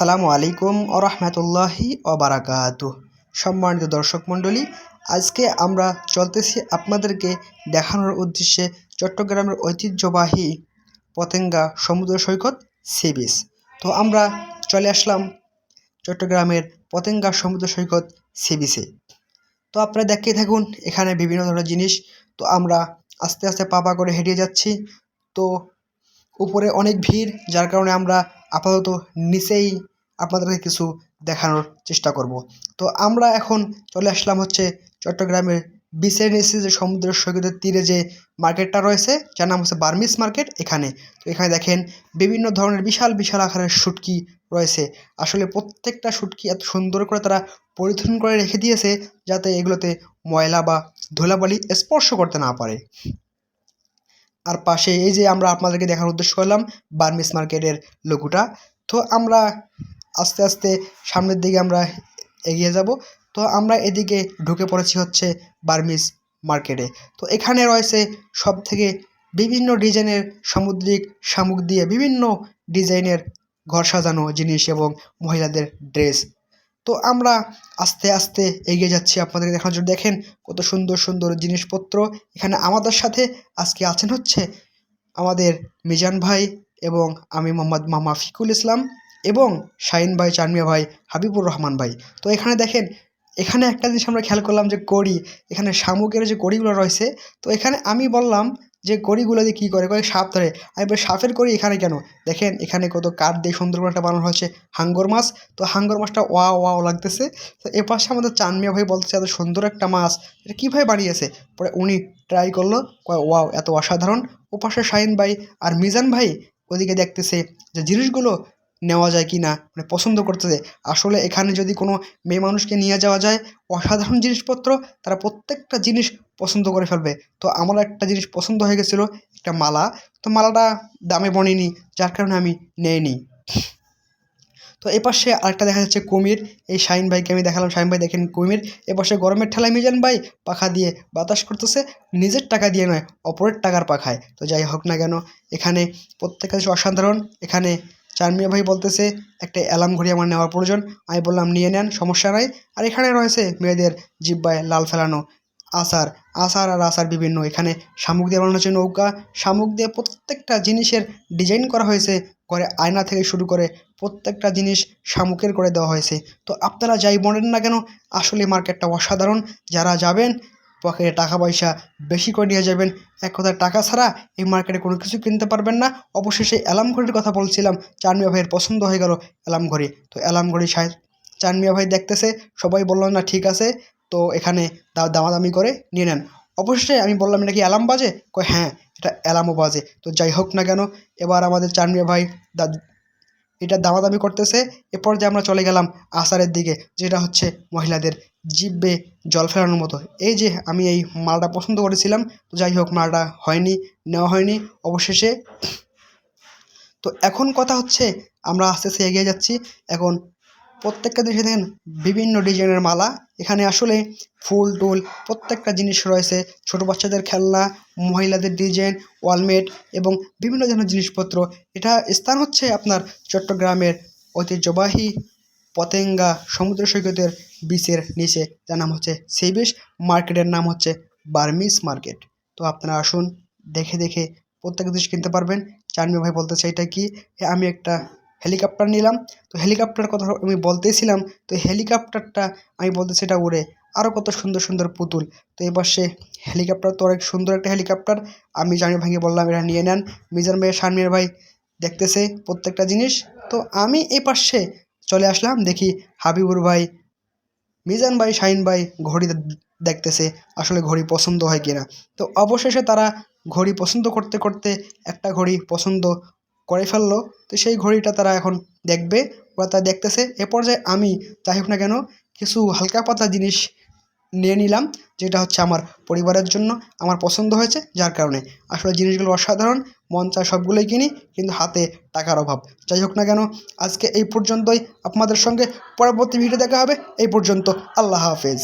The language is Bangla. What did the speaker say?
আসসালামু আলাইকুম ও রহমতুল্লাহি ওবারাকাতুহ। সম্মানিত দর্শক মণ্ডলী, আজকে আমরা চলতেছি আপনাদেরকে দেখানোর উদ্দেশ্যে চট্টগ্রামের ঐতিহ্যবাহী পতেঙ্গা সমুদ্র সৈকত সি বিচ। তো আমরা চলে আসলাম চট্টগ্রামের পতেঙ্গা সমুদ্র সৈকত সি বিচে। তো আপনারা দেখতেই থাকুন, এখানে বিভিন্ন ধরনের জিনিস। তো আমরা আস্তে আস্তে পা করে হেঁটে যাচ্ছি। তো উপরে অনেক ভিড়, যার কারণে আমরা আপাতত নিচেই আপনাদেরকে কিছু দেখানোর চেষ্টা করব। তো আমরা এখন চলে আসলাম হচ্ছে চট্টগ্রামের বিচের নিচে যে সমুদ্র সৈকতের তীরে যে মার্কেটটা রয়েছে, যার নাম হচ্ছে বার্মিস মার্কেট। এখানে তো এখানে দেখেন বিভিন্ন ধরনের বিশাল বিশাল আকারের শুটকি রয়েছে। আসলে প্রত্যেকটা শুটকি এত সুন্দর করে তারা পরিধান করে রেখে দিয়েছে যাতে এগুলোতে ময়লা বা ধুলাবালি স্পর্শ করতে না পারে। আর পাশে এই যে আমরা আপনাদেরকে দেখার উদ্দেশ্য করলাম বার্মিস মার্কেটের লোগোটা। তো আমরা আস্তে আস্তে সামনের দিকে আমরা এগিয়ে যাব। তো আমরা এদিকে ঢুকে পড়েছি হচ্ছে বার্মিস মার্কেটে। তো এখানে রয়েছে সব থেকে বিভিন্ন ডিজাইনের সামুদ্রিক শামুক দিয়ে বিভিন্ন ডিজাইনের ঘর সাজানো জিনিস এবং মহিলাদের ড্রেস। তো আমরা আস্তে আস্তে এগিয়ে যাচ্ছি আপনাদেরকে দেখানোর জন্য। দেখেন কত সুন্দর সুন্দর জিনিসপত্র। এখানে আমাদের সাথে আজকে আছেন হচ্ছে আমাদের মিজান ভাই এবং আমি মোহাম্মদ মাফিকুল ইসলাম এবং শাহিন ভাই, চানমিয়া ভাই, হাবিবুর রহমান ভাই। তো এখানে দেখেন, এখানে একটা জিনিস আমরা খেয়াল করলাম যে কড়ি, এখানে শামুকের যে কড়িগুলো রয়েছে। তো এখানে আমি বললাম যে কড়িগুলো দিয়ে কী করে, সাপ ধরে। আমি বলি সাপের কড়ি এখানে কেন? দেখেন এখানে কত কাঠ দিয়ে সুন্দর করে একটা বানানো হয়েছে হাঙ্গর মাছ। তো হাঙ্গর মাছটা ওয়াও ওয়াও লাগতেছে। তো এপাশে আমাদের চানমিয়া ভাই বলতেছে এত সুন্দর একটা মাছ এটা কীভাবে বানিয়েছে। পরে উনি ট্রাই করলো, কয় ওয়াও এত অসাধারণ। ওপাশে শাহিন ভাই আর মিজান ভাই ওদিকে দেখতেছে যে জিনিসগুলো নেওয়া যায় কি না, মানে পছন্দ করতেছে। আসলে এখানে যদি কোনো মেয়ে মানুষকে নিয়ে যাওয়া যায় অসাধারণ জিনিসপত্র, তারা প্রত্যেকটা জিনিস পছন্দ করে ফেলবে। তো আমার একটা জিনিস পছন্দ হয়ে গেছিলো, একটা মালা। তো মালাটা দামে বনেনি, যার কারণে আমি নেইনি। তো এপাশে আরেকটা দেখা যাচ্ছে কুমির। এই শাহিন ভাইকে আমি দেখালাম, শাহিন ভাই দেখেন কুমির। এপাশে গরমের ঠেলায় মিজান ভাই পাখা দিয়ে বাতাস করতেছে, নিজের টাকা দিয়ে নয়, অপরের টাকার পাখায়। তো যাই হোক না কেন, এখানে প্রত্যেকটা জিনিস অসাধারণ। এখানে চানমিয়া ভাই বলতেছে একটা অ্যালার্ম ঘড়ি আমার নেওয়ার প্রয়োজন। আমি বললাম নিয়ে নেন, সমস্যা নাই। আর এখানে রয়েছে মেয়েদের জিব্বায় লাল ফেলানো আচার, আচার আর আচার বিভিন্ন। এখানে শামুক দিয়ে বানানো হচ্ছে নৌকা, শামুক দিয়ে প্রত্যেকটা জিনিসের ডিজাইন করা হয়েছে। ঘরে আয়না থেকে শুরু করে প্রত্যেকটা জিনিস শামুকের করে দেওয়া হয়েছে। তো আপনারা যাই বলেন না কেন, আসলে মার্কেটটা অসাধারণ। যারা যাবেন পকেটে টাকা পয়সা বেশি করে নিয়ে যাবেন। এক কথায় টাকা ছাড়া এই মার্কেটে কোনো কিছু কিনতে পারবেন না। অবশেষে অ্যালার্ম ঘড়ির কথা বলছিলাম, চানমিয়া ভাইয়ের পছন্দ হয়ে গেল অ্যালার্ম ঘড়ি। তো অ্যালার্ম ঘড়ি চানমিয়া ভাই দেখতেছে, সবাই বলল না ঠিক আছে, তো এখানে দামাদামি করে নিয়ে নেন। অবশ্যই আমি বললাম এটা কি অ্যালার্ম বাজে? কয় হ্যাঁ এটা অ্যালার্মও বাজে। তো যাই হোক না কেন, এবার আমাদের চানমিয়া ভাই এটা দামাদামি করতেছে। এরপর যে আমরা চলে গেলাম আচারের দিকে, যেটা হচ্ছে মহিলাদের জিভে জল ফেলানোর মতো। এই যে আমি এই মালটা পছন্দ করেছিলাম, তো যাই হোক মালটা হয়নি, নেওয়া হয়নি অবশেষে। তো এখন কথা হচ্ছে আমরা আস্তে আস্তে এগিয়ে যাচ্ছি। এখন প্রত্যেকটা জিনিসে দেখেন বিভিন্ন ডিজাইনের মালা। এখানে আসলে ফুল টুল প্রত্যেকটা জিনিস রয়েছে, ছোটো বাচ্চাদের খেলনা, মহিলাদের ডিজাইন, ওয়ালমেট এবং বিভিন্ন ধরনের জিনিসপত্র। এটা স্থান হচ্ছে আপনার চট্টগ্রামের ঐতিহ্যবাহী পতেঙ্গা সমুদ্র সৈকতের বিচের নিচে, যার নাম হচ্ছে সি বিচ। মার্কেটের নাম হচ্ছে বার্মিস মার্কেট। তো আপনারা আসুন, দেখে দেখে প্রত্যেক জিনিস কিনতে পারবেন। চানমিয়া ভাই বলতে চাই এটা কি, আমি একটা হেলিকপ্টার নিলাম। তো হেলিকপ্টার কথা আমি বলতেছিলাম, তো হেলিকপ্টারটা আমি বলতেছি এটা উড়ে, আরও কত সুন্দর সুন্দর পুতুল। তো এবার সে হেলিকপ্টার তো অনেক সুন্দর একটা হেলিকপ্টার। আমি জানি ভাইকে বললাম এটা নিয়ে নেন। মিজান ভাই, শানমির ভাই দেখতেছে প্রত্যেকটা জিনিস। তো আমি এই পাশে চলে আসলাম, দেখি হাবিবুর ভাই, মিজান ভাই, শাহিন ভাই ঘড়ি দেখতেছে আসলে ঘড়ি পছন্দ হয় কিনা। তো অবশেষে তারা ঘড়ি পছন্দ করতে করতে একটা ঘড়ি পছন্দ করে ফেললো। তো সেই ঘড়িটা তারা এখন দেখবে, ওরা তা দেখতেছে। এ পর্যায়ে আমি যাই হোক না কেন কিছু হালকা পাতলা জিনিস নিয়ে নিলাম, যেটা হচ্ছে আমার পরিবারের জন্য আমার পছন্দ হয়েছে, যার কারণে আসলে জিনিসগুলো অসাধারণ। মন চায় সবগুলোই কিনি, কিন্তু হাতে টাকার অভাব। যাই হোক না কেন, আজকে এই পর্যন্তই। আপনাদের সঙ্গে পরবর্তী ভিডিও দেখা হবে। এই পর্যন্ত, আল্লাহ হাফেজ।